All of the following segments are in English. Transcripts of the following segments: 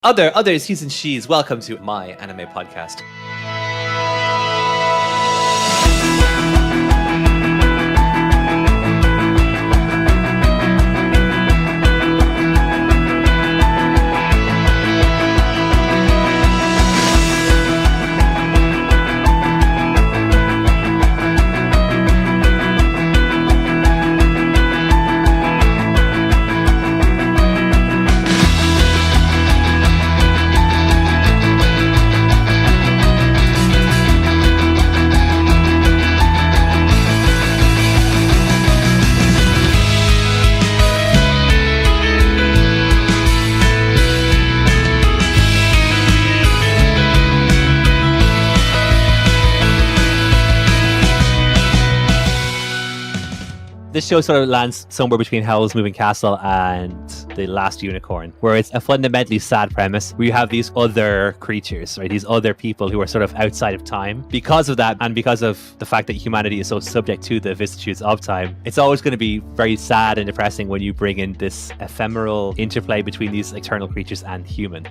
Others, he's and she's, welcome to My Anime Podcast. This show sort of lands somewhere between Howl's Moving Castle and The Last Unicorn, where it's a fundamentally sad premise where you have these other creatures, right? These other people who are sort of outside of time. Because of that, and because of the fact that humanity is so subject to the vicissitudes of time, it's always going to be very sad and depressing when you bring in this ephemeral interplay between these eternal creatures and human.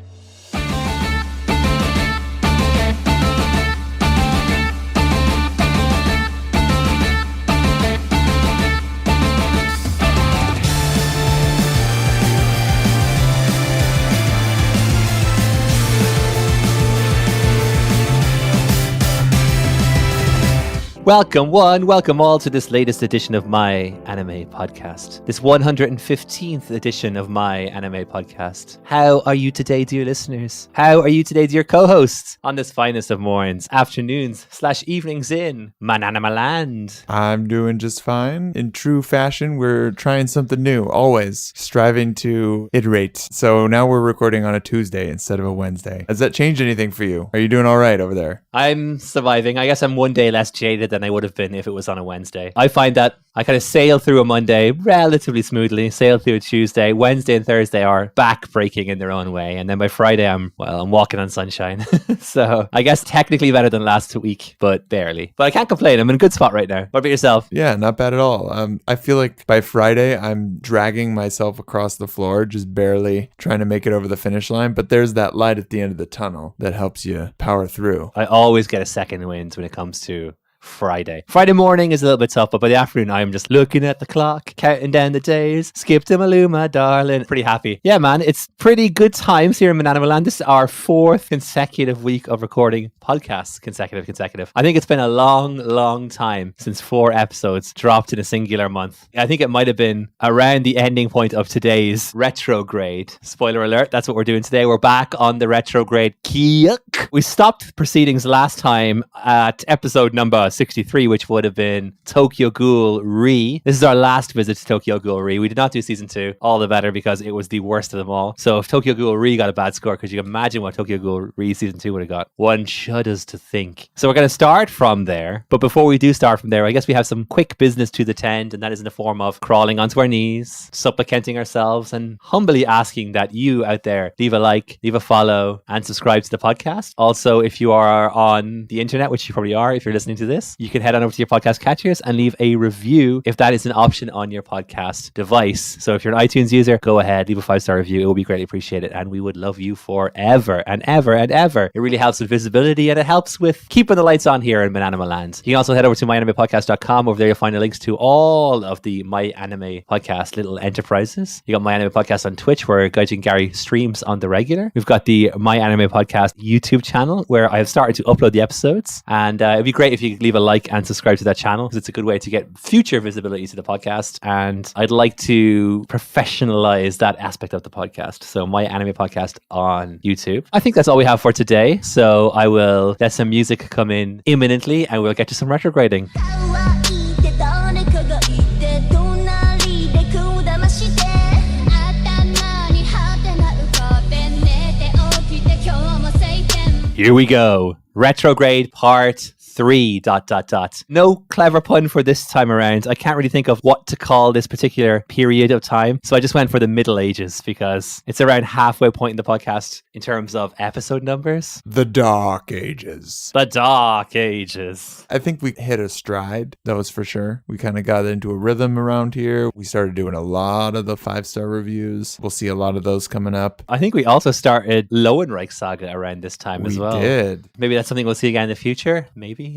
Welcome all to this latest edition of My Anime Podcast. This 115th edition of My Anime Podcast. How are you today, dear listeners? How are you today, dear co-hosts? On this finest of morns, afternoons / evenings in Man Anime Land. I'm doing just fine. In true fashion, we're trying something new, always striving to iterate. So now we're recording on a Tuesday instead of a Wednesday. Has that changed anything for you? Are you doing all right over there? I'm surviving. I guess I'm one day less jaded than I would have been if it was on a Wednesday. I find that I kind of sail through a Monday relatively smoothly, sail through a Tuesday. Wednesday and Thursday are back-breaking in their own way. And then by Friday, I'm walking on sunshine. So I guess technically better than last week, but barely. But I can't complain. I'm in a good spot right now. What about yourself? Yeah, not bad at all. I feel like by Friday, I'm dragging myself across the floor, just barely trying to make it over the finish line. But there's that light at the end of the tunnel that helps you power through. I always get a second wind when it comes to Friday morning is a little bit tough, but by the afternoon I'm just looking at the clock, counting down the days. Skip to Maluma, darling. Pretty happy. Yeah, man, it's pretty good times here in Anime Land. This is our 4th consecutive week of recording podcasts. Consecutive. I think it's been a long time since 4 episodes dropped in a singular month. I think it might have been around the ending point of today's retrograde. Spoiler alert, that's what we're doing today. We're back on the retrograde kick. We stopped proceedings last time at episode number 63, which would have been Tokyo Ghoul Re. This is our last visit to Tokyo Ghoul Re. We did not do season 2, all the better because it was the worst of them all. So if Tokyo Ghoul Re got a bad score, could you imagine what Tokyo Ghoul Re season 2 would have got? One shudders to think. So we're going to start from there. But before we do start from there, I guess we have some quick business to attend, and that is in the form of crawling onto our knees, supplicating ourselves, and humbly asking that you out there leave a like, leave a follow, and subscribe to the podcast. Also, if you are on the internet, which you probably are if you're listening to this, you can head on over to your podcast catchers and leave a review if that is an option on your podcast device. So if you're an iTunes user, go ahead, leave a 5-star review. It will be greatly appreciated, and we would love you forever and ever and ever. It really helps with visibility, and it helps with keeping the lights on here in My Anime Land. You can also head over to myanimepodcast.com. Over there you'll find the links to all of the My Anime Podcast little enterprises. You got My Anime Podcast on Twitch, where Gaijin Gary streams on the regular. We've got the My Anime Podcast YouTube channel, where I have started to upload the episodes, and it'd be great if you could leave a like and subscribe to that channel, because it's a good way to get future visibility to the podcast, and I'd like to professionalize that aspect of the podcast. So My Anime Podcast on YouTube. I think that's all we have for today, so I will let some music come in imminently and we'll get to some retrograding. Here we go. Retrograde part 3 ... No clever pun for this time around. I can't really think of what to call this particular period of time. So I just went for the Middle Ages because it's around halfway point in the podcast in terms of episode numbers. The Dark Ages. The Dark Ages. I think we hit a stride, that was for sure. We kind of got into a rhythm around here. We started doing a lot of the 5-star reviews. We'll see a lot of those coming up. I think we also started Lowenreich Saga around this time as well. We did. Maybe that's something we'll see again in the future. Maybe,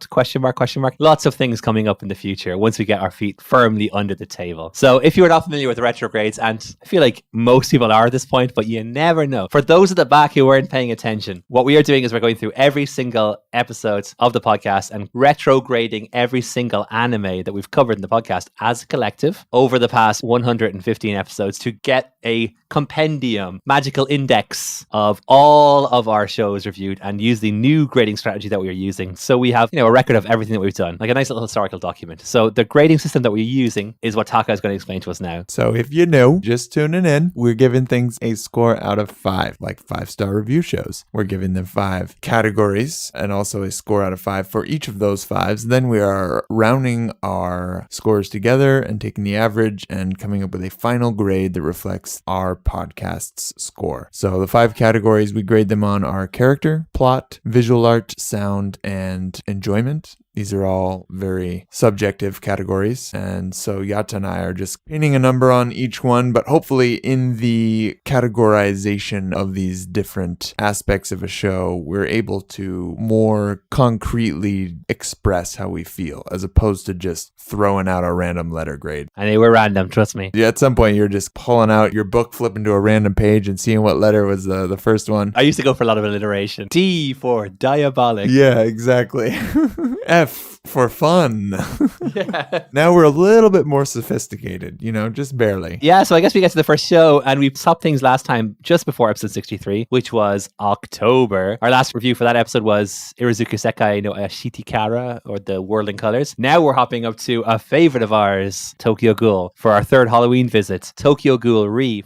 question mark. Lots of things coming up in the future once we get our feet firmly under the table. So if you are not familiar with retrogrades, and I feel like most people are at this point, but you never know. For those at the back who weren't paying attention, what we are doing is we're going through every single episode of the podcast and retrograding every single anime that we've covered in the podcast as a collective over the past 115 episodes to get a compendium, magical index of all of our shows reviewed and use the new grading strategy that we are using. So we have, a record of everything that we've done, like a nice little historical document. So the grading system that we're using is what Taka is going to explain to us now. So if you know, just tuning in, we're giving things a score out of 5, like 5-star review shows. We're giving them 5 categories and also a score out of 5 for each of those 5s. Then we are rounding our scores together and taking the average and coming up with a final grade that reflects our podcast's score. So the 5 categories, we grade them on our character, plot, visual art, sound, and enjoyment. These are all very subjective categories. And so Yata and I are just pinning a number on each one, but hopefully in the categorization of these different aspects of a show, we're able to more concretely express how we feel as opposed to just throwing out a random letter grade. And they were random, trust me. Yeah, at some point you're just pulling out your book, flipping to a random page and seeing what letter was the first one. I used to go for a lot of alliteration. D for diabolic. Yeah, exactly. F for fun. Yeah. Now we're a little bit more sophisticated, just barely. Yeah, so I guess we get to the first show, and we stopped things last time just before episode 63, which was October. Our last review for that episode was Irazuku Sekai no Shitikara, or The Whirling Colors. Now we're hopping up to a favorite of ours, Tokyo Ghoul, for our third Halloween visit, Tokyo Ghoul Re.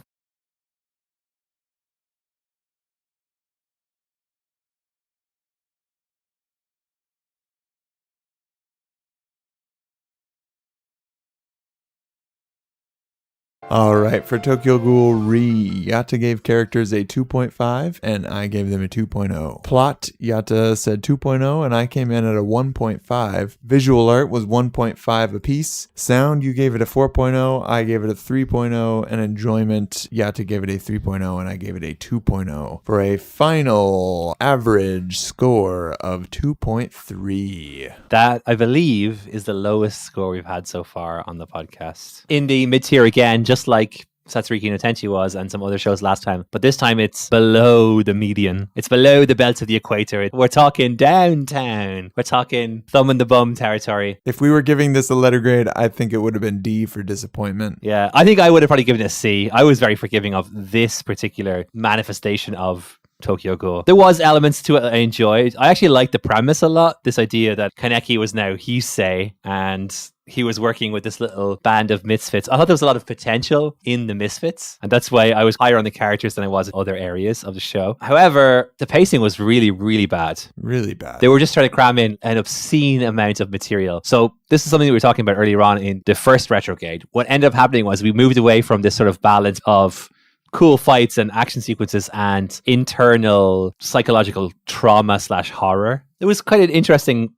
All right, for Tokyo Ghoul Re, Yata gave characters a 2.5 and I gave them a 2.0. Plot, Yata said 2.0 and I came in at a 1.5. Visual art was 1.5 apiece. Sound, you gave it a 4.0, I gave it a 3.0, and enjoyment, Yata gave it a 3.0 and I gave it a 2.0 for a final average score of 2.3. That, I believe, is the lowest score we've had so far on the podcast. In the mid-tier again, just like Satsuriki no Tenchi was and some other shows last time. But this time it's below the median. It's below the belt of the equator. We're talking downtown. We're talking thumb in the bum territory. If we were giving this a letter grade, I think it would have been D for disappointment. Yeah, I think I would have probably given it a C. I was very forgiving of this particular manifestation of Tokyo Ghoul. There was elements to it that I enjoyed. I actually liked the premise a lot. This idea that Kaneki was now Hisei and he was working with this little band of misfits. I thought there was a lot of potential in the misfits, and that's why I was higher on the characters than I was in other areas of the show. However, the pacing was really, really bad. Really bad. They were just trying to cram in an obscene amount of material. So this is something that we were talking about earlier on in the first retrograde. What ended up happening was we moved away from this sort of balance of cool fights and action sequences and internal psychological trauma / horror. It was quite an interesting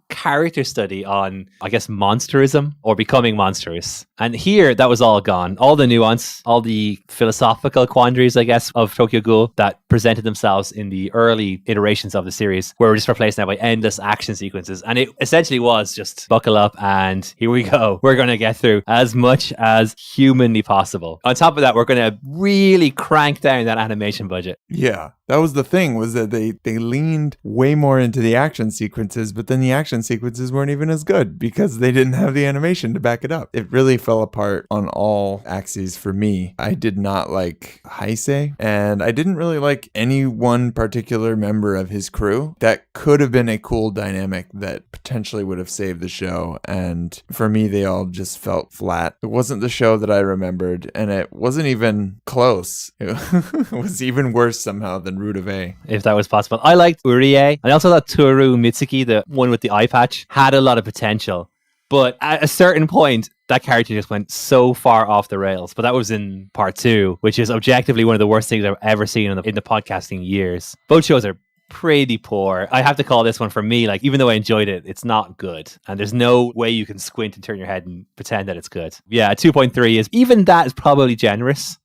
character study on, I guess, monsterism or becoming monstrous. And here, that was all gone. All the nuance, all the philosophical quandaries, I guess, of Tokyo Ghoul that presented themselves in the early iterations of the series were just replaced now by endless action sequences. And it essentially was just buckle up and here we go. We're going to get through as much as humanly possible. On top of that, we're going to really crank down that animation budget. Yeah. That was the thing, was that they leaned way more into the action sequences, but then the action sequences weren't even as good because they didn't have the animation to back it up. It really fell apart on all axes for me. I did not like Heisei, and I didn't really like any one particular member of his crew. That could have been a cool dynamic that potentially would have saved the show, and for me, they all just felt flat. It wasn't the show that I remembered, and it wasn't even close. It was even worse somehow than Root of A. If that was possible. I liked Urie. I also thought Toru Mitsuki, the one with the eye patch, had a lot of potential. But at a certain point, that character just went so far off the rails. But that was in part 2, which is objectively one of the worst things I've ever seen in the podcasting years. Both shows are pretty poor. I have to call this one, for me, like, even though I enjoyed it, it's not good. And there's no way you can squint and turn your head and pretend that it's good. Yeah, 2.3 is, even that is probably generous,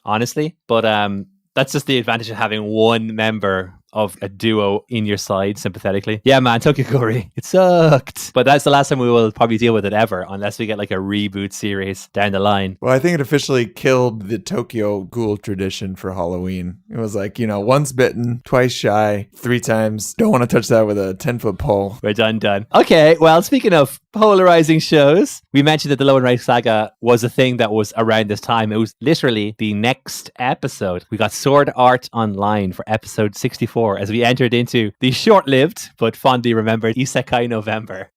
honestly. But that's just the advantage of having one member of a duo in your side sympathetically. Yeah, man, Tokyo Ghoul, it sucked. But that's the last time we will probably deal with it ever, unless we get like a reboot series down the line. Well, I think it officially killed the Tokyo Ghoul tradition for Halloween. It was like, once bitten, twice shy, 3 times. Don't want to touch that with a 10-foot pole. We're done. Okay, well, speaking of polarizing shows, we mentioned that the Low and Right Saga was a thing that was around this time. It was literally the next episode. We got Sword Art Online for episode 64 as we entered into the short-lived but fondly remembered Isekai November.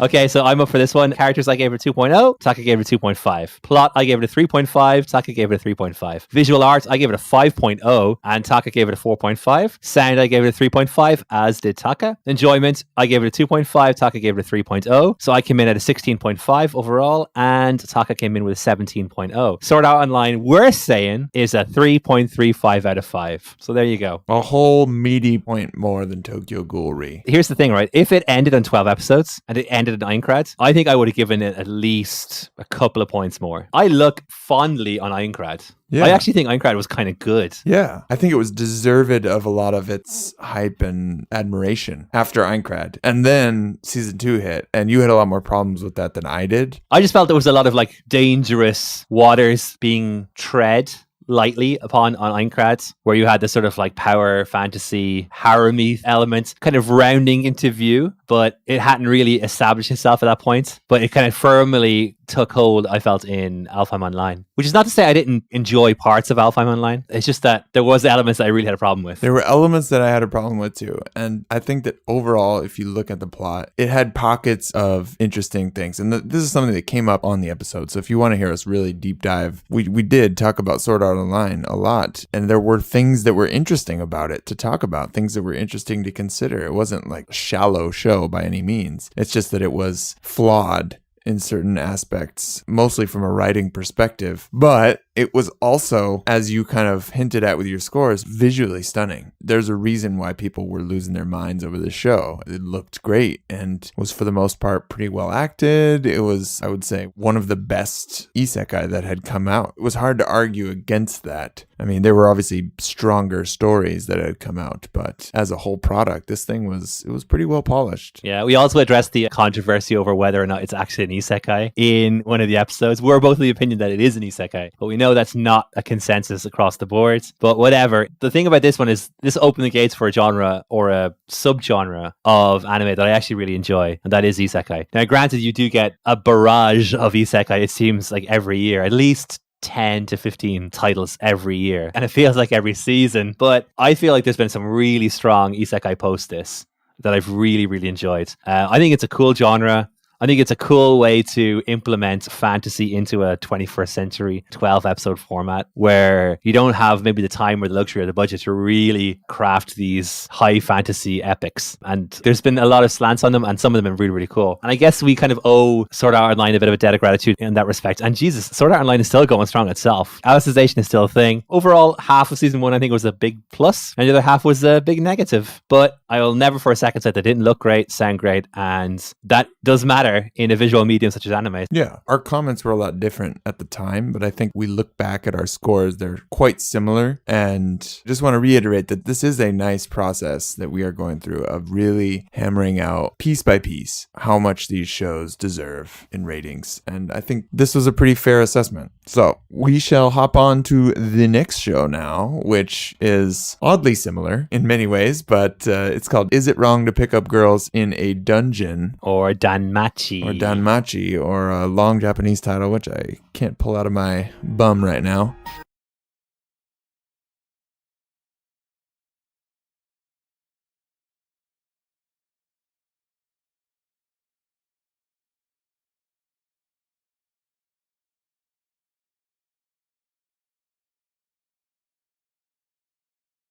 Okay, so I'm up for this one. Characters, I gave it a 2.0. Taka gave it a 2.5. Plot, I gave it a 3.5. Taka gave it a 3.5. Visual art, I gave it a 5.0. And Taka gave it a 4.5. Sound, I gave it a 3.5, as did Taka. Enjoyment, I gave it a 2.5. Taka gave it a 3.0. So I came in at a 16.5 overall. And Taka came in with a 17.0. Sword Art Online, we're saying, is a 3.35 out of 5. So there you go. A whole meaty point more than Tokyo Ghoul. Here's the thing, right? If it ended on 12 episodes and it ended at Aincrad, I think I would have given it at least a couple of points more. I look fondly on Aincrad. Yeah. I actually think Aincrad was kind of good. Yeah, I think it was deserved of a lot of its hype and admiration after Aincrad. And then season 2 hit, and you had a lot more problems with that than I did. I just felt there was a lot of like dangerous waters being tread lightly upon on Aincrad, where you had this sort of like power fantasy harem-y element kind of rounding into view, but it hadn't really established itself at that point. But it kind of firmly took hold, I felt, in Alfheim Online, which is not to say I didn't enjoy parts of Alfheim Online. It's just that there was elements that I really had a problem with. There were elements that I had a problem with too. And I think that overall, if you look at the plot, it had pockets of interesting things. And this is something that came up on the episode. So if you want to hear us really deep dive, we did talk about Sword Art Online a lot. And there were things that were interesting about it to talk about, things that were interesting to consider. It wasn't like a shallow show by any means. It's just that it was flawed in certain aspects, mostly from a writing perspective. But it was also, as you kind of hinted at with your scores, visually stunning. There's a reason why people were losing their minds over the show. It looked great and was, for the most part, pretty well acted. It was, I would say, one of the best isekai that had come out. It was hard to argue against that. I mean, there were obviously stronger stories that had come out, but as a whole product, this thing was pretty well polished. Yeah, we also addressed the controversy over whether or not it's actually an isekai in one of the episodes. We're both of the opinion that it is an isekai, but we know that's not a consensus across the board. But whatever. The thing about this one is this opened the gates for a genre or a subgenre of anime that I actually really enjoy, and that is isekai. Now, granted, you do get a barrage of isekai, it seems like every year, at least 10 to 15 titles every year, and it feels like every season. But I feel like there's been some really strong isekai post this that I've really, really enjoyed. I think it's a cool genre. I think it's a cool way to implement fantasy into a 21st century 12 episode format where you don't have maybe the time or the luxury or the budget to really craft these high fantasy epics. And there's been a lot of slants on them, and some of them have been really, really cool. And I guess we kind of owe Sword Art Online a bit of a debt of gratitude in that respect. And Jesus, Sword Art Online is still going strong itself. Alicization is still a thing. Overall, half of season 1 I think was a big plus, and the other half was a big negative. But I will never for a second say they didn't look great, sound great, and that does matter. similar in a visual medium such as anime. Yeah, our comments were a lot different at the time, but I think we look back at our scores, they're quite similar. And just want to reiterate that this is a nice process that we are going through of really hammering out piece by piece how much these shows deserve in ratings. And I think this was a pretty fair assessment. So we shall hop on to the next show now, which is oddly similar in many ways, but it's called Is It Wrong to Pick Up Girls in a Dungeon? Or Danmachi. Or a long Japanese title, which I can't pull out of my bum right now.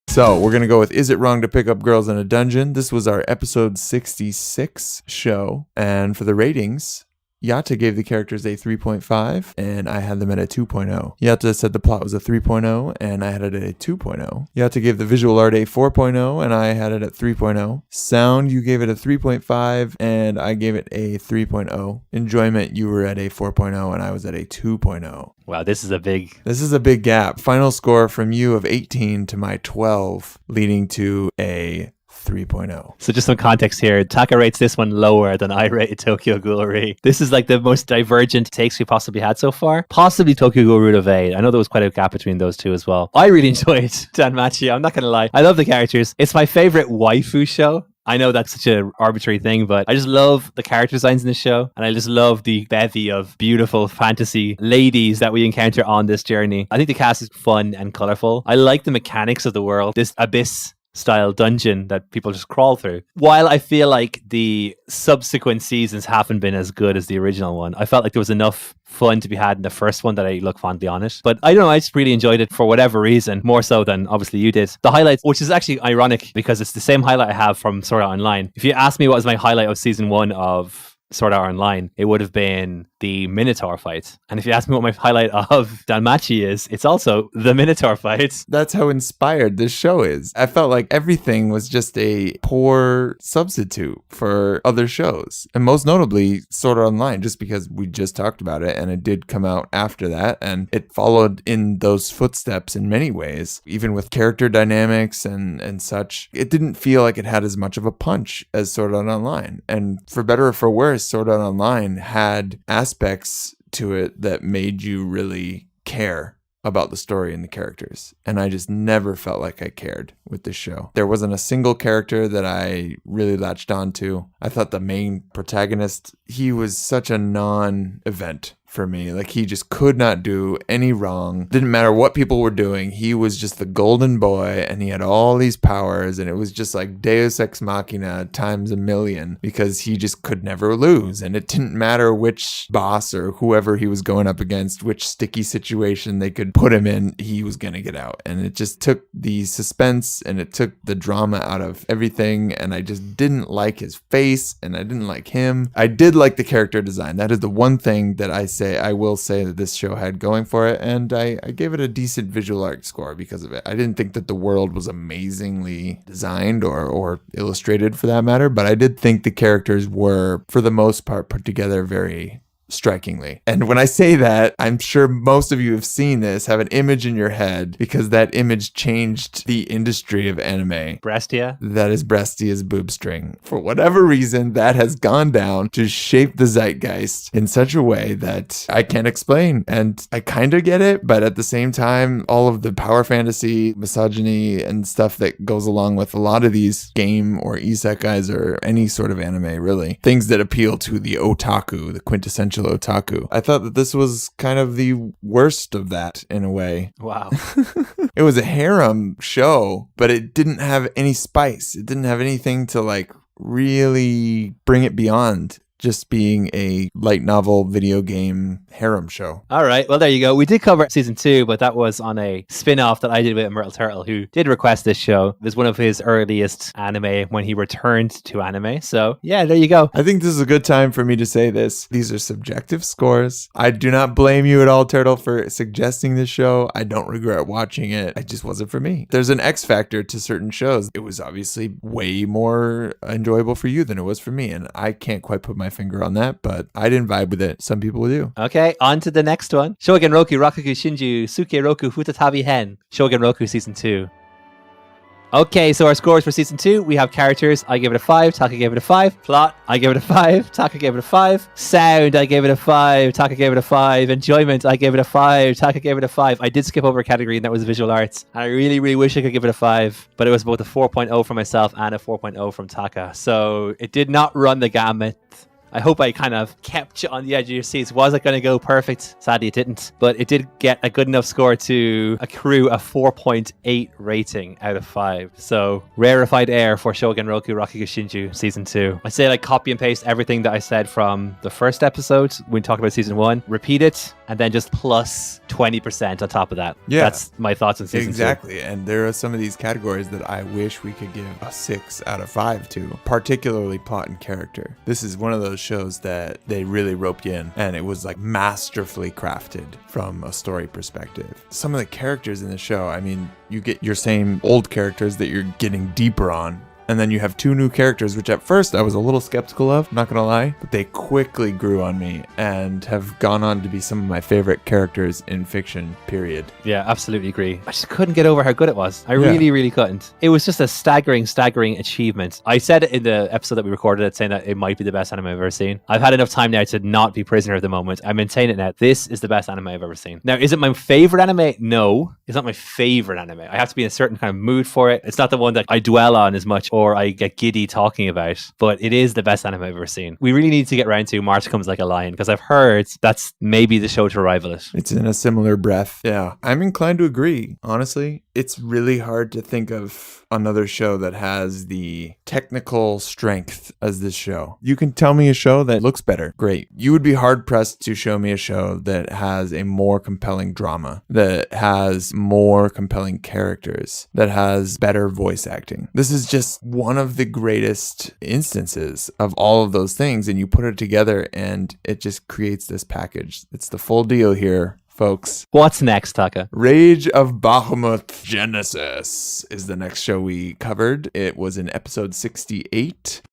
So we're going to go with Is It Wrong to Pick Up Girls in a Dungeon? This was our episode 66 show. And for the ratings, Yata gave the characters a 3.5 and I had them at a 2.0. Yata said the plot was a 3.0 and I had it at a 2.0. Yata gave the visual art a 4.0 and I had it at 3.0. Sound, you gave it a 3.5 and I gave it a 3.0. Enjoyment, you were at a 4.0 and I was at a 2.0. Wow, this is a big gap. Final score from you of 18 to my 12, leading to a 3.0. So just some context here. Taka rates this one lower than I rated Tokyo Ghoul Re. This is like the most divergent takes we possibly had so far. Possibly Tokyo Ghoul Root of 8. I know there was quite a gap between those two as well. I really enjoyed Danmachi. I'm not going to lie. I love the characters. It's my favorite waifu show. I know that's such an arbitrary thing, but I just love the character designs in the show. And I just love the bevy of beautiful fantasy ladies that we encounter on this journey. I think the cast is fun and colorful. I like the mechanics of the world. This abyss style dungeon that people just crawl through. While I feel like the subsequent seasons haven't been as good as the original one, I felt like there was enough fun to be had in the first one that I look fondly on it. But I don't know, I just really enjoyed it for whatever reason, more so than obviously you did. The highlights, which is actually ironic because it's the same highlight I have from Sword Art Online. If you ask me what was my highlight of season 1 of Sword Art Online, it would have been the Minotaur fight. And if you ask me what my highlight of Danmachi is, it's also the Minotaur fight. That's how inspired this show is. I felt like everything was just a poor substitute for other shows. And most notably, Sword Art Online, just because we just talked about it and it did come out after that. And it followed in those footsteps in many ways, even with character dynamics and such. It didn't feel like it had as much of a punch as Sword Art Online. And for better or for worse, Sword Art Online had aspects to it that made you really care about the story and the characters. And I just never felt like I cared with this show. There wasn't a single character that I really latched onto. I thought the main protagonist, he was such a non-event for me. Like, he just could not do any wrong. Didn't matter what people were doing. He was just the golden boy and he had all these powers, and it was just like Deus Ex Machina times a million because he just could never lose. And it didn't matter which boss or whoever he was going up against, which sticky situation they could put him in, he was going to get out. And it just took the suspense and it took the drama out of everything. And I just didn't like his face and I didn't like him. I did like the character design. That is the one thing that I will say that this show had going for it, and I gave it a decent visual art score because of it. I didn't think that the world was amazingly designed or illustrated for that matter, but I did think the characters were, for the most part, put together very strikingly. And when I say that, I'm sure most of you have seen this, have an image in your head, because that image changed the industry of anime. Brestia? That is Brestia's boob string. For whatever reason, that has gone down to shape the zeitgeist in such a way that I can't explain. And I kind of get it, but at the same time, all of the power fantasy, misogyny, and stuff that goes along with a lot of these game or isekais or any sort of anime, really. Things that appeal to the otaku, the quintessential otaku. I thought that this was kind of the worst of that in a way. Wow. It was a harem show, but it didn't have any spice. It didn't have anything to like really bring it beyond just being a light novel video game harem show. All right. Well, there you go. We did cover season 2, but that was on a spin-off that I did with Myrtle Turtle, who did request this show. It was one of his earliest anime when he returned to anime. So yeah, there you go. I think this is a good time for me to say this. These are subjective scores. I do not blame you at all, Turtle, for suggesting this show. I don't regret watching it. It just wasn't for me. There's an X factor to certain shows. It was obviously way more enjoyable for you than it was for me, and I can't quite put my my finger on that, but I didn't vibe with it. Some people do. Okay, on to the next one. Shogen Roku Rakugu Shinju Suke Roku Futatabi Hen. Shogen Roku Season 2. Okay, so our scores for Season 2, we have characters, I gave it a 5, Taka gave it a 5. Plot, I gave it a 5, Taka gave it a 5. Sound, I gave it a 5, Taka gave it a 5. Enjoyment, I gave it a 5, Taka gave it a 5. I did skip over a category, and that was visual arts. And I really, really wish I could give it a 5, but it was both a 4.0 from myself and a 4.0 from Taka. So it did not run the gamut. I hope I kind of kept you on the edge of your seats. Was it going to go perfect? Sadly, it didn't. But it did get a good enough score to accrue a 4.8 rating out of 5. So, rarefied air for Shogen Roku Rakugo Shinju Season 2. I say copy and paste everything that I said from the first episode when we talked about Season 1. Repeat it, and then just plus 20% on top of that. Yeah. That's my thoughts on Season 2. Exactly. And there are some of these categories that I wish we could give a 6 out of 5 to, particularly plot and character. This is one of those shows that they really roped you in, and it was masterfully crafted from a story perspective. Some of the characters in the show, I mean, you get your same old characters that you're getting deeper on. And then you have 2 new characters, which at first I was a little skeptical of, not gonna lie, but they quickly grew on me and have gone on to be some of my favorite characters in fiction, period. Yeah, absolutely agree. I just couldn't get over how good it was. I really, really couldn't. It was just a staggering achievement. I said it in the episode that we recorded it, saying that it might be the best anime I've ever seen. I've had enough time now to not be prisoner of the moment. I maintain it now. This is the best anime I've ever seen. Now, is it my favorite anime? No, it's not my favorite anime. I have to be in a certain kind of mood for it. It's not the one that I dwell on as much or I get giddy talking about, but it is the best anime I've ever seen. We really need to get around to March Comes Like a Lion, because I've heard that's maybe the show to rival it. It's in a similar breath. Yeah, I'm inclined to agree. Honestly, it's really hard to think of another show that has the technical strength as this show. You can tell me a show that looks better. Great. You would be hard pressed to show me a show that has a more compelling drama, that has more compelling characters, that has better voice acting. This is just one of the greatest instances of all of those things, and you put it together and it just creates this package. It's the full deal here, folks. What's next, Taka? Rage of Bahamut Genesis is the next show we covered. It was in episode 68.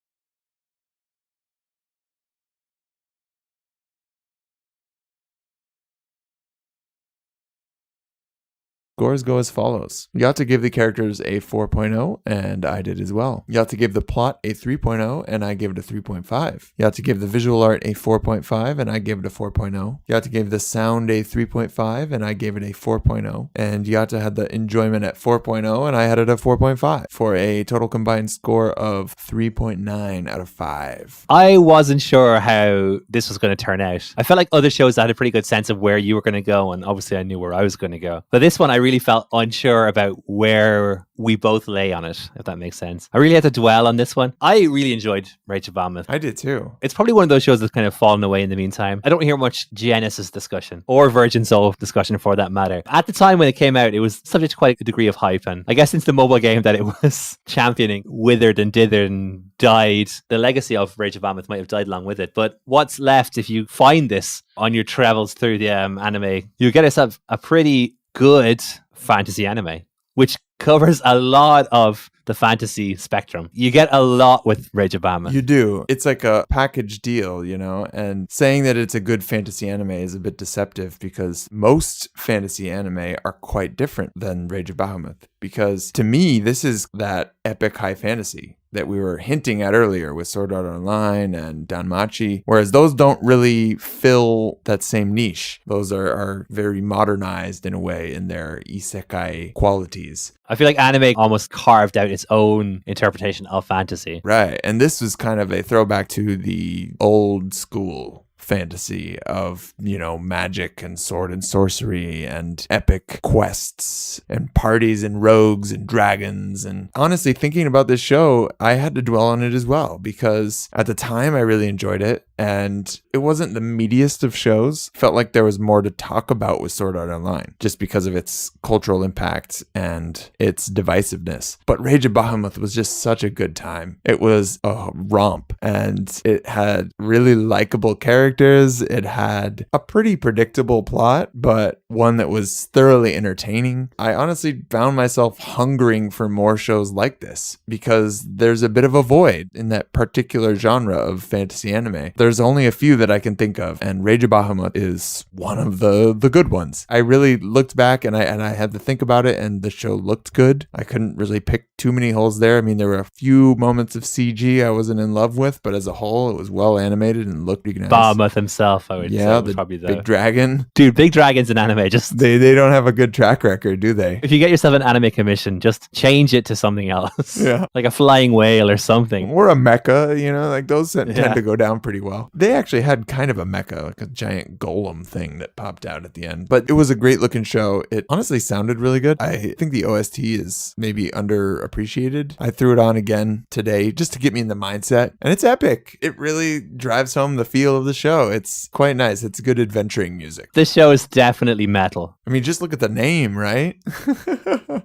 Scores go as follows. Yata gave the characters a 4.0, and I did as well. Yata gave the plot a 3.0, and I gave it a 3.5. Yata gave the visual art a 4.5, and I gave it a 4.0. Yata gave the sound a 3.5, and I gave it a 4.0. And Yata had the enjoyment at 4.0, and I had it at 4.5, for a total combined score of 3.9 out of 5. I wasn't sure how this was going to turn out. I felt like other shows that had a pretty good sense of where you were going to go, and obviously I knew where I was going to go. But this one, I really felt unsure about where we both lay on it, if that makes sense. I really had to dwell on this one. I really enjoyed Rage of Bahamut. I did too. It's probably one of those shows that's kind of fallen away in the meantime. I don't hear much Genesis discussion or Virgin Soul discussion for that matter. At the time when it came out, it was subject to quite a degree of hype, and I guess since the mobile game that it was championing withered and dithered and died, the legacy of Rage of Bahamut might have died along with it. But what's left, if you find this on your travels through the anime, you get yourself a pretty good fantasy anime, which covers a lot of the fantasy spectrum. You get a lot with Rage of Bahamut. You do. It's like a package deal, you know, and saying that it's a good fantasy anime is a bit deceptive, because most fantasy anime are quite different than Rage of Bahamut. Because to me, this is that epic high fantasy that we were hinting at earlier with Sword Art Online and Danmachi, whereas those don't really fill that same niche. Those are very modernized in a way in their isekai qualities. I feel like anime almost carved out its own interpretation of fantasy. Right, and this was kind of a throwback to the old school fantasy of, you know, magic and sword and sorcery and epic quests and parties and rogues and dragons. And honestly, thinking about this show, I had to dwell on it as well, because at the time I really enjoyed it, and it wasn't the meatiest of shows. Felt like there was more to talk about with Sword Art Online, just because of its cultural impact and its divisiveness. But Rage of Bahamut was just such a good time. It was a romp, and it had really likable characters characters. It had a pretty predictable plot, but one that was thoroughly entertaining. I honestly found myself hungering for more shows like this because there's a bit of a void in that particular genre of fantasy anime. There's only a few that I can think of, and Rage of Bahamut is one of the good ones. I really looked back and I had to think about it, and the show looked good. I couldn't really pick too many holes there. I mean, there were a few moments of CG I wasn't in love with, but as a whole, it was well animated and looked nice. Bahamut himself, I would say, was probably the big dragon. Dude, big dragons in anime, just they don't have a good track record, do they? If you get yourself an anime commission, just change it to something else. Yeah. Like a flying whale or something. Or a mecha, like those tend to go down pretty well. They actually had kind of a mecha, like a giant golem thing that popped out at the end. But it was a great looking show. It honestly sounded really good. I think the OST is maybe underappreciated. I threw it on again today just to get me in the mindset. And it's epic. It really drives home the feel of the show. It's quite nice. It's good adventuring music. This show is definitely metal. I mean, just look at the name, right?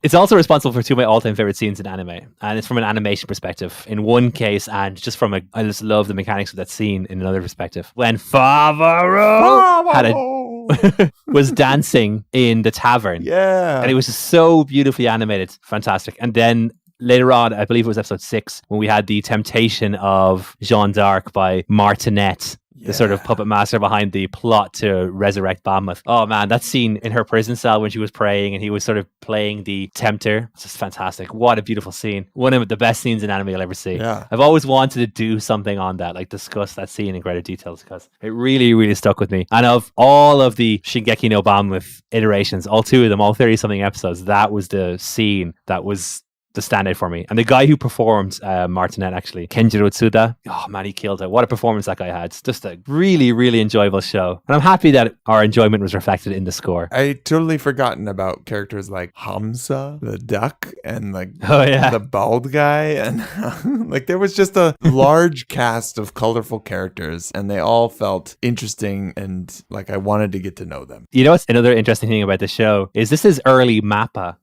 It's also responsible for two of my all-time favorite scenes in anime. And it's from an animation perspective in one case, and just from I just love the mechanics of that scene in another perspective. When Favaro was dancing in the tavern. Yeah. And it was just so beautifully animated. Fantastic. And then later on, I believe it was episode 6, when we had the temptation of Jeanne d'Arc by Martinet, the sort of puppet master behind the plot to resurrect Bahamut. Oh man, that scene in her prison cell when she was praying and he was sort of playing the tempter. It's just fantastic. What a beautiful scene. One of the best scenes in anime you'll ever see. Yeah. I've always wanted to do something on that, like discuss that scene in greater details, because it really, really stuck with me. And of all of the Shingeki no Bahamut iterations, all 2 of them, all 30 something episodes, that was the scene that was the standout for me. And the guy who performed Martinet, actually, Kenjiro Tsuda, oh man, he killed it. What a performance that guy had. It's just a really, really enjoyable show. And I'm happy that our enjoyment was reflected in the score. I totally forgotten about characters like Hamza, the duck, and the bald guy. And there was just a large cast of colorful characters, and they all felt interesting, and I wanted to get to know them. You know what's another interesting thing about the show is this is early MAPPA.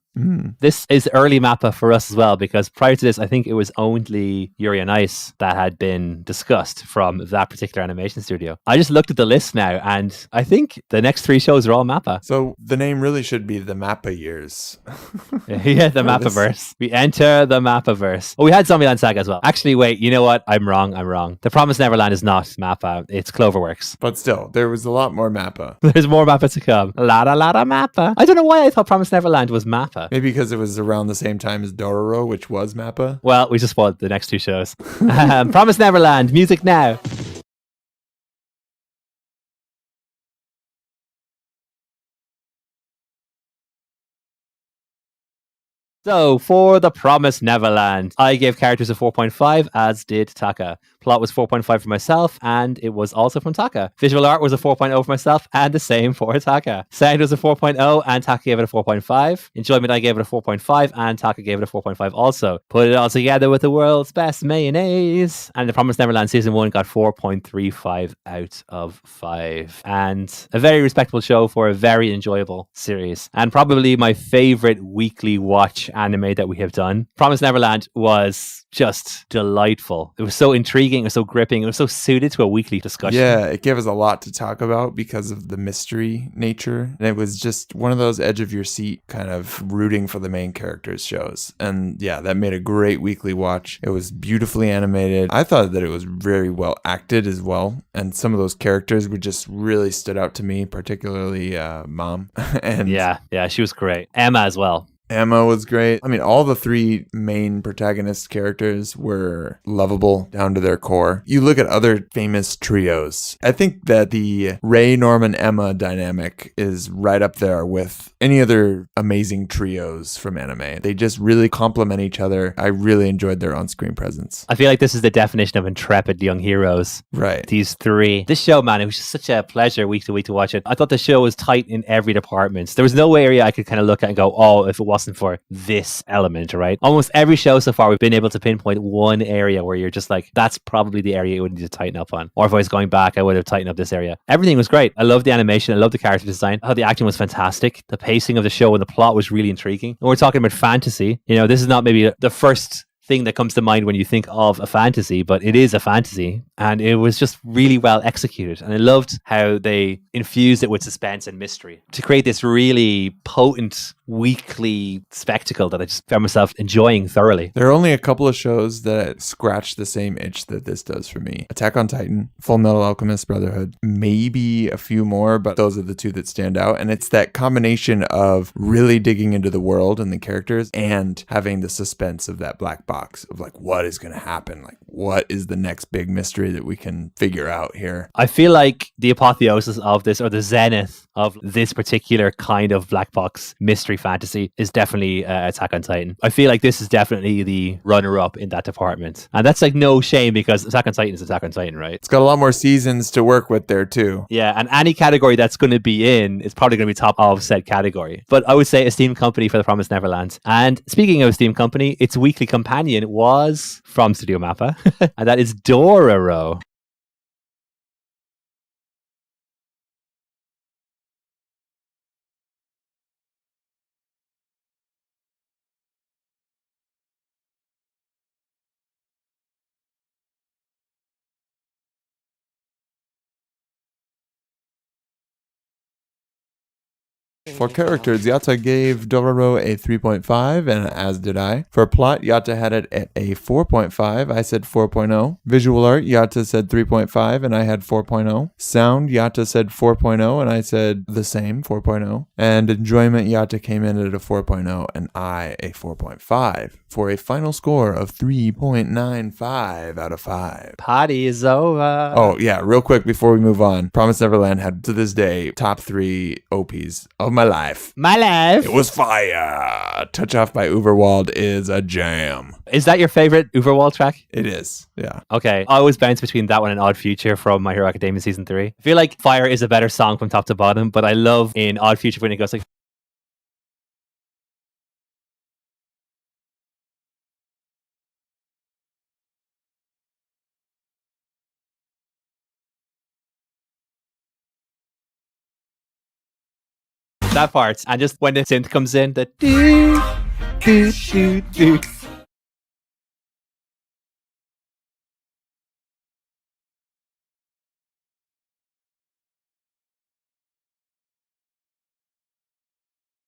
This is early MAPPA for us as well, because prior to this, I think it was only Yuri on Ice that had been discussed from that particular animation studio. I just looked at the list now, and I think the next 3 shows are all MAPPA. So the name really should be the MAPPA years. Yeah, the MAPPA-verse. We enter the MAPPA-verse. Oh, we had Zombieland Saga as well. Actually, wait, you know what? I'm wrong. The Promised Neverland is not MAPPA. It's Cloverworks. But still, there was a lot more MAPPA. There's more MAPPA to come. Lada MAPPA. I don't know why I thought Promised Neverland was MAPPA. Maybe because it was around the same time as Dororo, which was MAPPA. Well, we just spoiled the next 2 shows. Promised Neverland, music now. So, for The Promised Neverland, I gave characters a 4.5, as did Taka. Plot was 4.5 for myself, and it was also from Taka. Visual art was a 4.0 for myself, and the same for Taka. Sound was a 4.0, and Taka gave it a 4.5. Enjoyment, I gave it a 4.5, and Taka gave it a 4.5 also. Put it all together with the world's best mayonnaise. And The Promised Neverland Season 1 got 4.35 out of 5. And a very respectable show for a very enjoyable series. And probably my favorite weekly watch anime that we have done. Promised Neverland was just delightful. It was so intriguing, it was so gripping, it was so suited to a weekly discussion. Yeah, it gave us a lot to talk about because of the mystery nature. And it was just one of those edge of your seat kind of rooting for the main characters shows. And yeah, that made a great weekly watch. It was beautifully animated. I thought that it was very well acted as well. And some of those characters would just really stood out to me, particularly Mom. And yeah, she was great. Emma as well. Emma was great. I mean, all the 3 main protagonist characters were lovable down to their core. You look at other famous trios. I think that the Ray, Norman, Emma dynamic is right up there with any other amazing trios from anime. They just really complement each other. I really enjoyed their on-screen presence. I feel like this is the definition of intrepid young heroes. Right. These 3. This show, man, it was just such a pleasure week to week to watch it. I thought the show was tight in every department. There was no area I could kind of look at and go, oh, if it wasn't for this element, right? Almost every show so far, we've been able to pinpoint one area where you're just like, that's probably the area you would need to tighten up on. Or if I was going back, I would have tightened up this area. Everything was great. I loved the animation. I loved the character design. How the acting was fantastic. The pacing of the show and the plot was really intriguing. And we're talking about fantasy. You know, this is not maybe the first thing that comes to mind when you think of a fantasy, but it is a fantasy. And it was just really well executed. And I loved how they infused it with suspense and mystery to create this really potent weekly spectacle that I just found myself enjoying thoroughly. There are only a couple of shows that scratch the same itch that this does for me. Attack on Titan, Full Metal Alchemist Brotherhood, maybe a few more, but those are the two that stand out. And it's that combination of really digging into the world and the characters and having the suspense of that black box of like, what is going to happen? Like, what is the next big mystery that we can figure out here? I feel like the apotheosis of this, or the zenith of this particular kind of black box mystery fantasy, is definitely Attack on Titan. I feel like this is definitely the runner-up in that department. And that's like no shame, because Attack on Titan is Attack on Titan, right? It's got a lot more seasons to work with there too. Yeah, and any category that's going to be in is probably going to be top of said category. But I would say esteemed company for The Promised Neverland. And speaking of esteemed company, its weekly companion was from Studio Mappa, and that is Dororo. For characters, Yata gave Dororo a 3.5, and as did I. For plot, Yata had it at a 4.5. I said 4.0. Visual art, Yata said 3.5, and I had 4.0. Sound, Yata said 4.0, and I said the same, 4.0. And enjoyment, Yata came in at a 4.0, and I a 4.5, for a final score of 3.95 out of 5. Party is over. Oh, yeah, real quick before we move on. Promised Neverland had, to this day, top 3 OPs of my life. My life. It was fire. Touch Off by Uberwald is a jam. Is that your favorite Uberwald track? It is, yeah. Okay. I always bounce between that one and Odd Future from My Hero Academia Season 3. I feel like Fire is a better song from top to bottom, but I love in Odd Future when it goes like... that part, and just when the synth comes in, the doo, doo, doo, doo.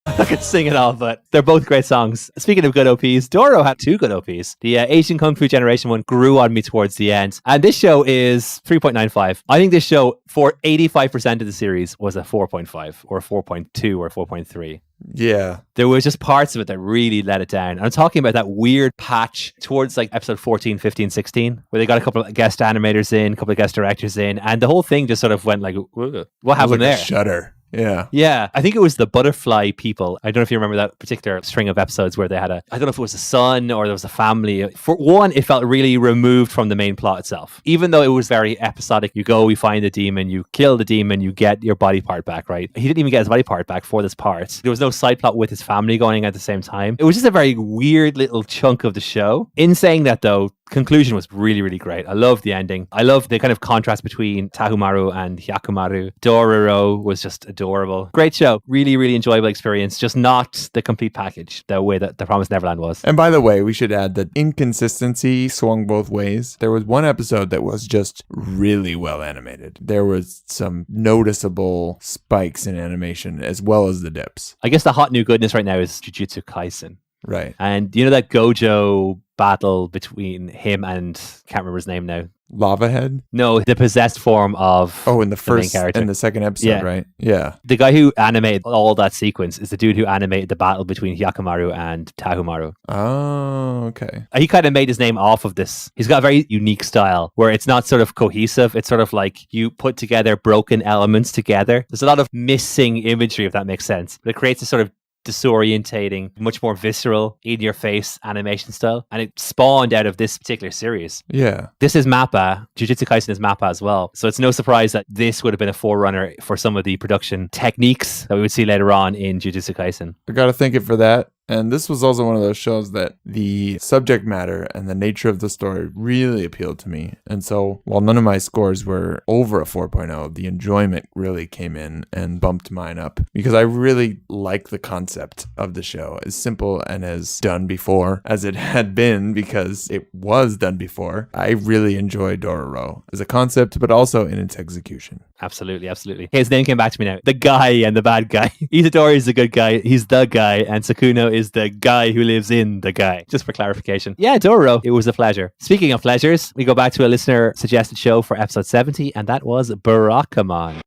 I could sing it all, but they're both great songs. Speaking of good OPs, Doro had 2 good OPs. The Asian Kung Fu Generation one grew on me towards the end. And this show is 3.95. I think this show, for 85% of the series, was a 4.5 or 4.2 or 4.3. Yeah. There was just parts of it that really let it down. And I'm talking about that weird patch towards like episode 14, 15, 16, where they got a couple of guest animators in, a couple of guest directors in, and the whole thing just sort of went like, what happened there? Shudder. Yeah. Yeah. I think it was the butterfly people. I don't know if you remember that particular string of episodes where they had I don't know if it was a son or there was a family. For one, it felt really removed from the main plot itself. Even though it was very episodic, you go, we find the demon, you kill the demon, you get your body part back, right? He didn't even get his body part back for this part. There was no side plot with his family going at the same time. It was just a very weird little chunk of the show. In saying that though, conclusion was really, really great. I loved the ending. I loved the kind of contrast between Tahumaru and Hyakumaru. Dororo was just adorable. Great show. Really, really enjoyable experience. Just not the complete package, the way that The Promised Neverland was. And by the way, we should add that inconsistency swung both ways. There was one episode that was just really well animated. There was some noticeable spikes in animation as well as the dips. I guess the hot new goodness right now is Jujutsu Kaisen. Right. And you know that Gojo battle between him and, can't remember his name now. Lava Head? No, the possessed form of in the first main character. and the second episode, right? Yeah. The guy who animated all that sequence is the dude who animated the battle between Hyakumaru and Tahumaru. Oh, okay. He kind of made his name off of this. He's got a very unique style where it's not sort of cohesive. It's sort of like you put together broken elements together. There's a lot of missing imagery, if that makes sense. But it creates a sort of disorientating, much more visceral, in-your-face animation style. And it spawned out of this particular series. Yeah. This is Mappa. Jujutsu Kaisen is Mappa as well. So it's no surprise that this would have been a forerunner for some of the production techniques that we would see later on in Jujutsu Kaisen. I gotta thank it for that. And this was also one of those shows that the subject matter and the nature of the story really appealed to me. And so while none of my scores were over a 4.0, the enjoyment really came in and bumped mine up because I really like the concept of the show, as simple and as done before as it had been, because it was done before. I really enjoy Dororo as a concept, but also in its execution. Absolutely, absolutely. His name came back to me now. The guy and the bad guy. Itadori is the good guy. He's the guy. And Sakuno is the guy who lives in the guy. Just for clarification. Yeah, Dororo. It was a pleasure. Speaking of pleasures, we go back to a listener suggested show for episode 70, and that was Barakamon.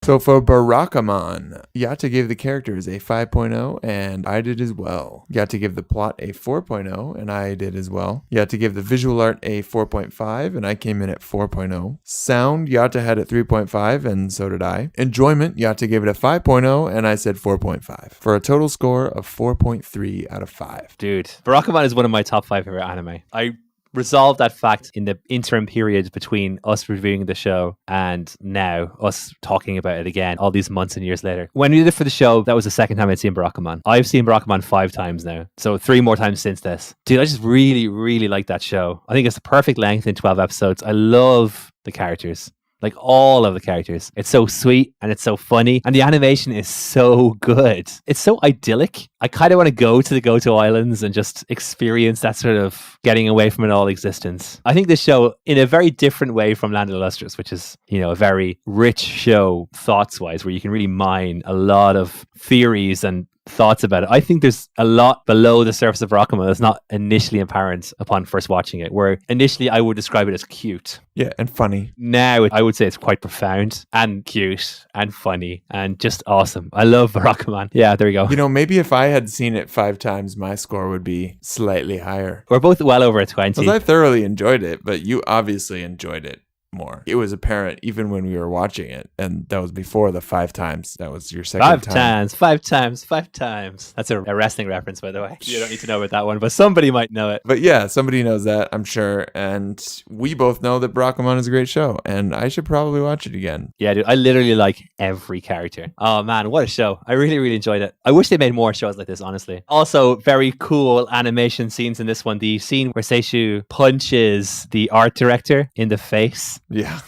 So for Barakamon, Yata gave the characters a 5.0, and I did as well. Yata gave the plot a 4.0, and I did as well. Yata gave the visual art a 4.5, and I came in at 4.0. Sound, Yata had at 3.5, and so did I. Enjoyment, Yata gave it a 5.0, and I said 4.5, for a total score of 4.3 out of 5. Dude, Barakamon is one of my top 5 favorite anime. I resolved that fact in the interim period between us reviewing the show and now us talking about it again all these months and years later. When we did it for the show, that was the second time I'd seen Barakamon. I've seen Barakamon 5 times now, so 3 more times since this. Dude, I just really, really like that show. I think it's the perfect length in 12 episodes. I love the characters. Like all of the characters. It's so sweet and it's so funny. And the animation is so good. It's so idyllic. I kind of want to go to the Goto Islands and just experience that sort of getting away from it all existence. I think this show, in a very different way from Land of the Lustrous, which is, you know, a very rich show thoughts-wise, where you can really mine a lot of theories and thoughts about it. I think there's a lot below the surface of Barakamon that's not initially apparent upon first watching it, where initially I would describe it as cute. Yeah, and funny. Now I would say it's quite profound and cute and funny and just awesome. I love Barakamon. Yeah, there you go. You know, maybe if I had seen it 5 times, my score would be slightly higher. We're both well over a 20. Because I thoroughly enjoyed it, but you obviously enjoyed it more. It was apparent even when we were watching it, and that was before the 5 times. That was your second time. 5 times. That's a wrestling reference, by the way. You don't need to know about that one, but somebody might know it. But yeah, somebody knows that, I'm sure. And we both know that Barakamon is a great show, and I should probably watch it again. Yeah, dude, I literally like every character. Oh man, what a show. I really, really enjoyed it. I wish they made more shows like this, honestly. Also, very cool animation scenes in this one. The scene where Seishu punches the art director in the face. Yeah.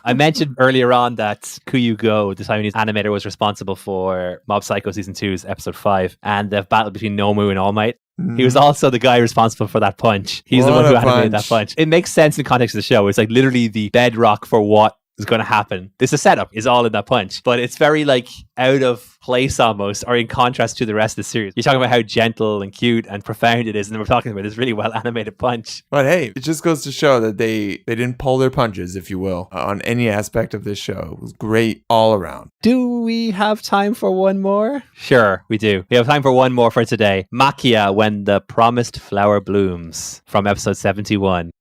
I mentioned earlier on that Kuyu Go, the Taiwanese animator, was responsible for Mob Psycho Season 2's episode 5 and the battle between Nomu and All Might. He was also the guy responsible for that punch. He's the one who animated that punch. It makes sense in context of the show. It's like literally the bedrock for what is going to happen. This is setup is all in that punch, but it's very like out of place almost, or in contrast to the rest of the series. You're talking about how gentle and cute and profound it is, and then we're talking about this really well animated punch. But hey, it just goes to show that they didn't pull their punches, if you will, on any aspect of this show. It was great all around. Do we have time for one more? Sure, we do. We have time for one more for today. Makia, When the Promised Flower Blooms, from episode 71.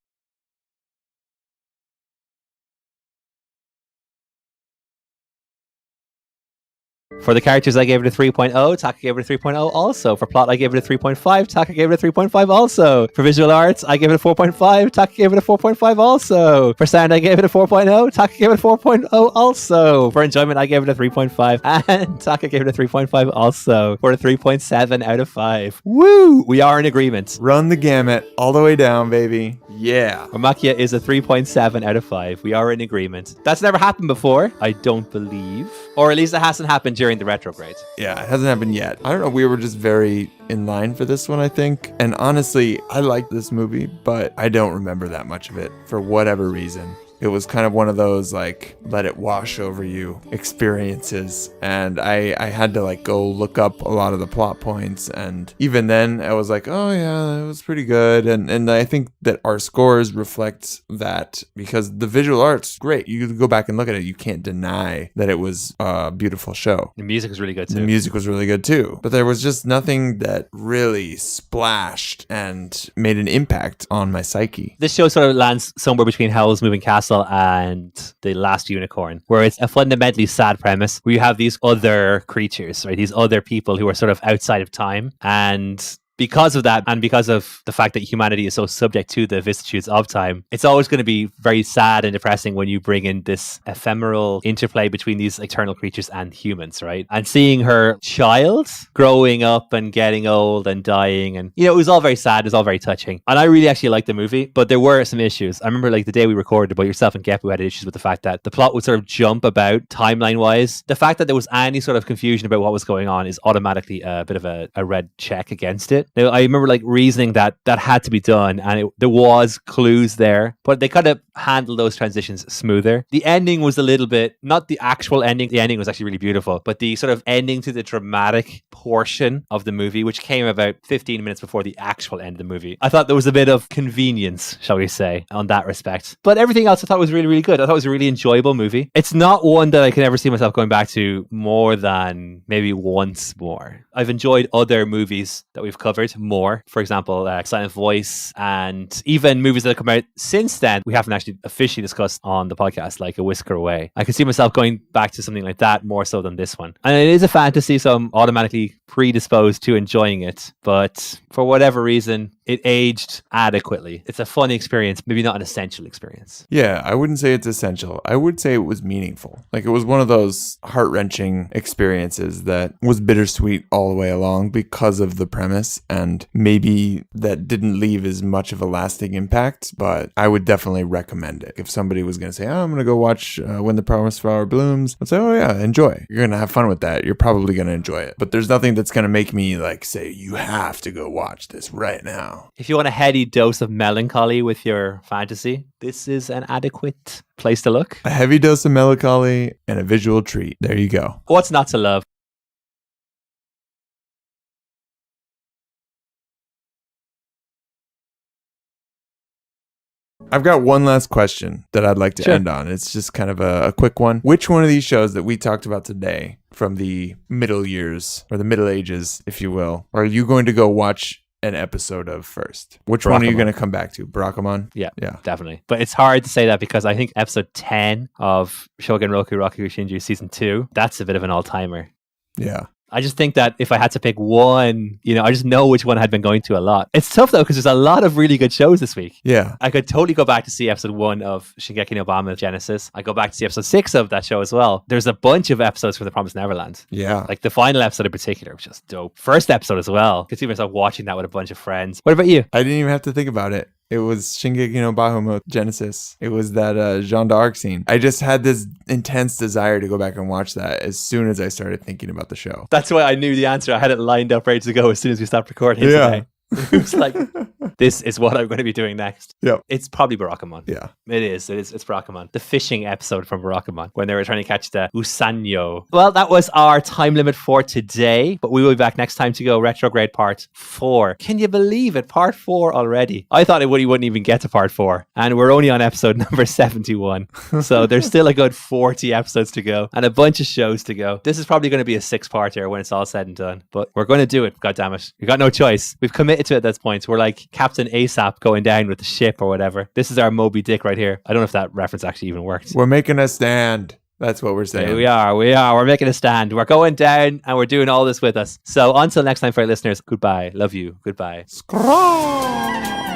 For the characters, I gave it a 3.0. Taka gave it a 3.0 also. For plot, I gave it a 3.5. Taka gave it a 3.5 also. For visual arts, I gave it a 4.5. Taka gave it a 4.5 also. For sound, I gave it a 4.0. Taka gave it a 4.0 also. For enjoyment, I gave it a 3.5. And Taka gave it a 3.5 also. For a 3.7 out of 5. Woo! We are in agreement. Run the gamut all the way down, baby. Yeah. Makia is a 3.7 out of 5. We are in agreement. That's never happened before, I don't believe. Or at least it hasn't happened during the retrograde. Yeah, it hasn't happened yet. I don't know. We were just very in line for this one, I think. And honestly, I liked this movie, but I don't remember that much of it for whatever reason. It was kind of one of those, like, let it wash over you experiences. And I had to, like, go look up a lot of the plot points. And even then, I was like, oh, yeah, it was pretty good. And I think that our scores reflect that because the visual art's great. You can go back and look at it. You can't deny that it was a beautiful show. The music was really good, too. The music was really good, too. But there was just nothing that really splashed and made an impact on my psyche. This show sort of lands somewhere between Howl's Moving Castle and The Last Unicorn, where it's a fundamentally sad premise where you have these other creatures, right? These other people who are sort of outside of time, and because of that, and because of the fact that humanity is so subject to the vicissitudes of time, it's always going to be very sad and depressing when you bring in this ephemeral interplay between these eternal creatures and humans, right? And seeing her child growing up and getting old and dying, and it was all very sad, it was all very touching. And I really actually liked the movie, but there were some issues. I remember like the day we recorded, but yourself and Gepu had issues with the fact that the plot would sort of jump about timeline wise. The fact that there was any sort of confusion about what was going on is automatically a bit of a red check against it. Now, I remember like reasoning that had to be done, and there was clues there, but they kind of handled those transitions smoother. The ending was a little bit, not the actual ending, the ending was actually really beautiful, but the sort of ending to the dramatic portion of the movie, which came about 15 minutes before the actual end of the movie. I thought there was a bit of convenience, shall we say, on that respect. But everything else I thought was really, really good. I thought it was a really enjoyable movie. It's not one that I can ever see myself going back to more than maybe once more. I've enjoyed other movies that we've covered more. For example, Silent Voice, and even movies that have come out since then we haven't actually officially discussed on the podcast, like A Whisker Away. I can see myself going back to something like that more so than this one. And it is a fantasy, so I'm automatically predisposed to enjoying it. But for whatever reason, it aged adequately. It's a fun experience, maybe not an essential experience. Yeah, I wouldn't say it's essential. I would say it was meaningful. Like, it was one of those heart-wrenching experiences that was bittersweet all the way along because of the premise, and maybe that didn't leave as much of a lasting impact, but I would definitely recommend it. If somebody was going to say, oh, I'm going to go watch When the Promised Flower Blooms, I'd say, oh yeah, enjoy. You're going to have fun with that. You're probably going to enjoy it. But there's nothing that's going to make me like say, you have to go watch this right now. If you want a heady dose of melancholy with your fantasy, this is an adequate place to look. A heavy dose of melancholy and a visual treat. There you go. What's not to love? I've got one last question that I'd like to end on. It's just kind of a quick one. Which one of these shows that we talked about today, from the middle years, or the Middle Ages, if you will, are you going to go watch an episode of first? Which one are you going to come back to? Barakamon? Yeah, definitely. But it's hard to say that because I think episode 10 of Shogun Roku Raku Shinju season 2, that's a bit of an all-timer. Yeah. I just think that if I had to pick one, I just know which one I'd been going to a lot. It's tough though, because there's a lot of really good shows this week. Yeah. I could totally go back to see episode 1 of Shingeki no Bahamut Genesis. I go back to see episode 6 of that show as well. There's a bunch of episodes from The Promised Neverland. Yeah. Like the final episode in particular, which is dope. First episode as well. I could see myself watching that with a bunch of friends. What about you? I didn't even have to think about it. It was Shingeki no Bahamut Genesis. It was that Jeanne d'Arc scene. I just had this intense desire to go back and watch that as soon as I started thinking about the show. That's why I knew the answer. I had it lined up ready to go as soon as we stopped recording today. It was like, this is what I'm going to be doing next. Yep. It's probably Barakamon. Yeah. It is. It's Barakamon. The fishing episode from Barakamon when they were trying to catch the Usanyo. Well, that was our time limit for today, but we will be back next time to go retrograde part 4. Can you believe it? Part 4 already. I thought we wouldn't even get to part 4, and we're only on episode number 71. So there's still a good 40 episodes to go and a bunch of shows to go. This is probably going to be a 6-parter when it's all said and done, but we're going to do it. God damn it. We got no choice. We've committed to it at this point. We're like Captain ASAP going down with the ship or whatever. This is our Moby Dick right here. I don't know if that reference actually even worked. We're making a stand. That's what we're saying. Yeah, we are. We're making a stand. We're going down and we're doing all this with us. So until next time, for our listeners, goodbye. Love you. Goodbye. Scraw!